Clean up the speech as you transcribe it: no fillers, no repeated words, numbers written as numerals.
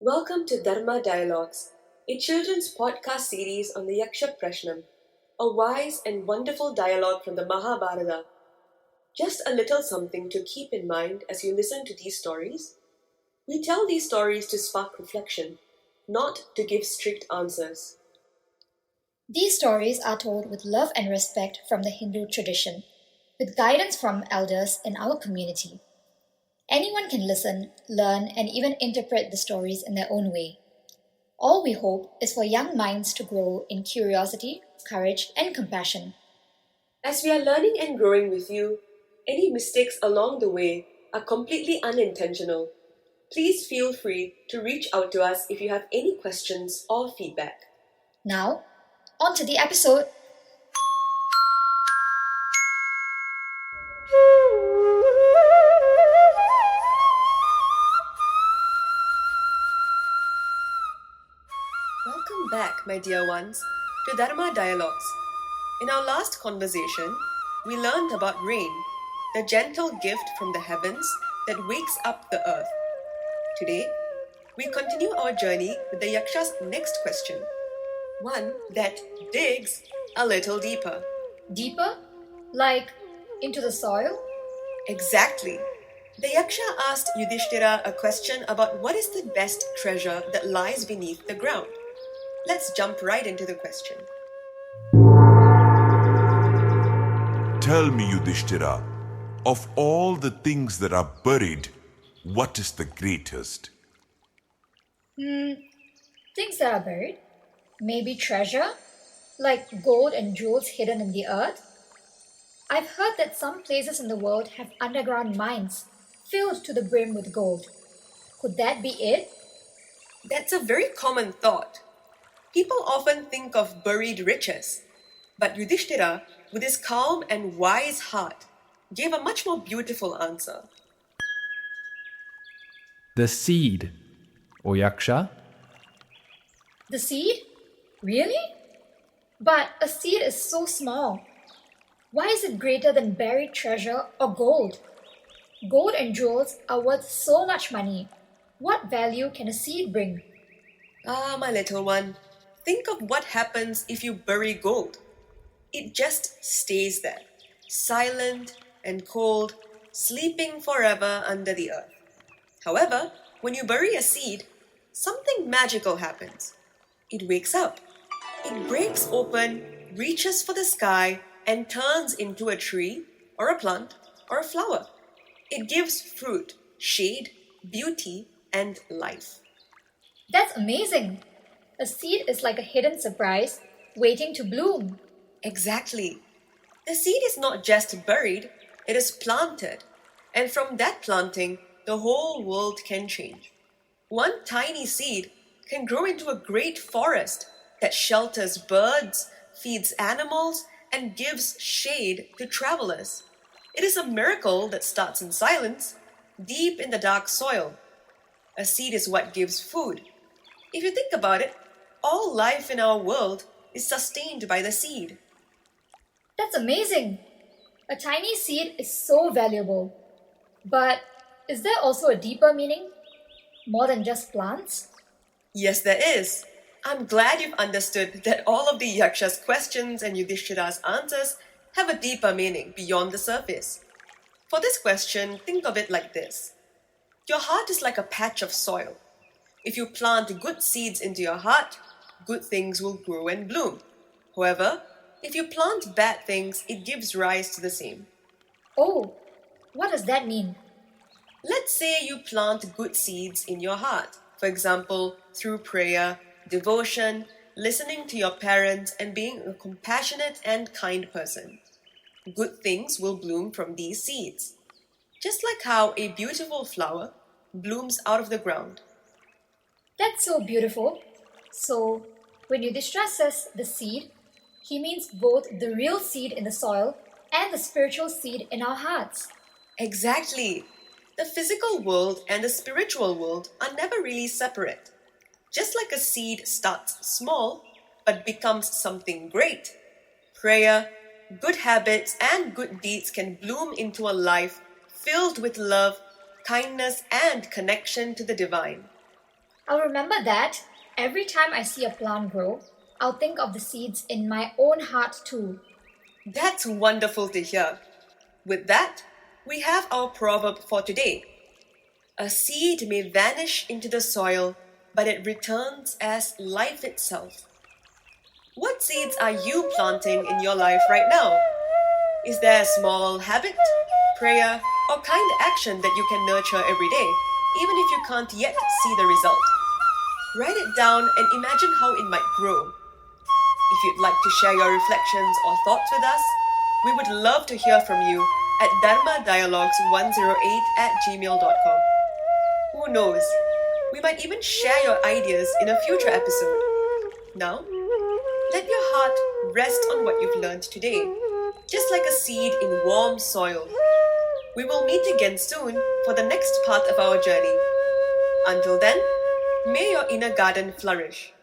Welcome to Dharma Dialogues, a children's podcast series on the Yaksha Prashnam, a wise and wonderful dialogue from the Mahabharata. Just a little something to keep in mind as you listen to these stories. We tell these stories to spark reflection, not to give strict answers. These stories are told with love and respect from the Hindu tradition, with guidance from elders in our community. Anyone can listen, learn, and even interpret the stories in their own way. All we hope is for young minds to grow in curiosity, courage, and compassion. As we are learning and growing with you, any mistakes along the way are completely unintentional. Please feel free to reach out to us if you have any questions or feedback. Now, on to the episode. Welcome back, my dear ones, to Dharma Dialogues. In our last conversation, we learned about rain, the gentle gift from the heavens that wakes up the earth. Today, we continue our journey with the Yaksha's next question, one that digs a little deeper. Deeper? Like into the soil? Exactly. The Yaksha asked Yudhishthira a question about what is the best treasure that lies beneath the ground. Let's jump right into the question. Tell me, Yudhishthira, of all the things that are buried, what is the greatest? Things that are buried? Maybe treasure? Like gold and jewels hidden in the earth? I've heard that some places in the world have underground mines filled to the brim with gold. Could that be it? That's a very common thought. People often think of buried riches, but Yudhishthira, with his calm and wise heart, gave a much more beautiful answer. The seed, O Yaksha. The seed? Really? But a seed is so small. Why is it greater than buried treasure or gold? Gold and jewels are worth so much money. What value can a seed bring? Ah, my little one, think of what happens if you bury gold. It just stays there, silent and cold, sleeping forever under the earth. However, when you bury a seed, something magical happens. It wakes up. It breaks open, reaches for the sky, and turns into a tree, or a plant, or a flower. It gives fruit, shade, beauty, and life. That's amazing. A seed is like a hidden surprise waiting to bloom. Exactly. The seed is not just buried, it is planted. And from that planting, the whole world can change. One tiny seed can grow into a great forest that shelters birds, feeds animals, and gives shade to travelers. It is a miracle that starts in silence, deep in the dark soil. A seed is what gives food. If you think about it, all life in our world is sustained by the seed. That's amazing. A tiny seed is so valuable. But is there also a deeper meaning? More than just plants? Yes, there is. I'm glad you've understood that all of the Yaksha's questions and Yudhishthira's answers have a deeper meaning beyond the surface. For this question, think of it like this. Your heart is like a patch of soil. If you plant good seeds into your heart, good things will grow and bloom. However, if you plant bad things, it gives rise to the same. Oh, what does that mean? Let's say you plant good seeds in your heart. For example, through prayer, devotion, listening to your parents, and being a compassionate and kind person. Good things will bloom from these seeds. Just like how a beautiful flower blooms out of the ground. That's so beautiful. So, when Yudhishthira says the seed, he means both the real seed in the soil and the spiritual seed in our hearts. Exactly. The physical world and the spiritual world are never really separate. Just like a seed starts small but becomes something great, prayer, good habits, and good deeds can bloom into a life filled with love, kindness, and connection to the divine. I'll remember that. Every time I see a plant grow, I'll think of the seeds in my own heart too. That's wonderful to hear. With that, we have our proverb for today. A seed may vanish into the soil, but it returns as life itself. What seeds are you planting in your life right now? Is there a small habit, prayer, or kind action that you can nurture every day, even if you can't yet see the result? Write it down and imagine how it might grow. If you'd like to share your reflections or thoughts with us, we would love to hear from you at dharmadialogues108@gmail.com. Who knows? We might even share your ideas in a future episode. Now, let your heart rest on what you've learned today, just like a seed in warm soil. We will meet again soon for the next part of our journey. Until then, may your inner garden flourish.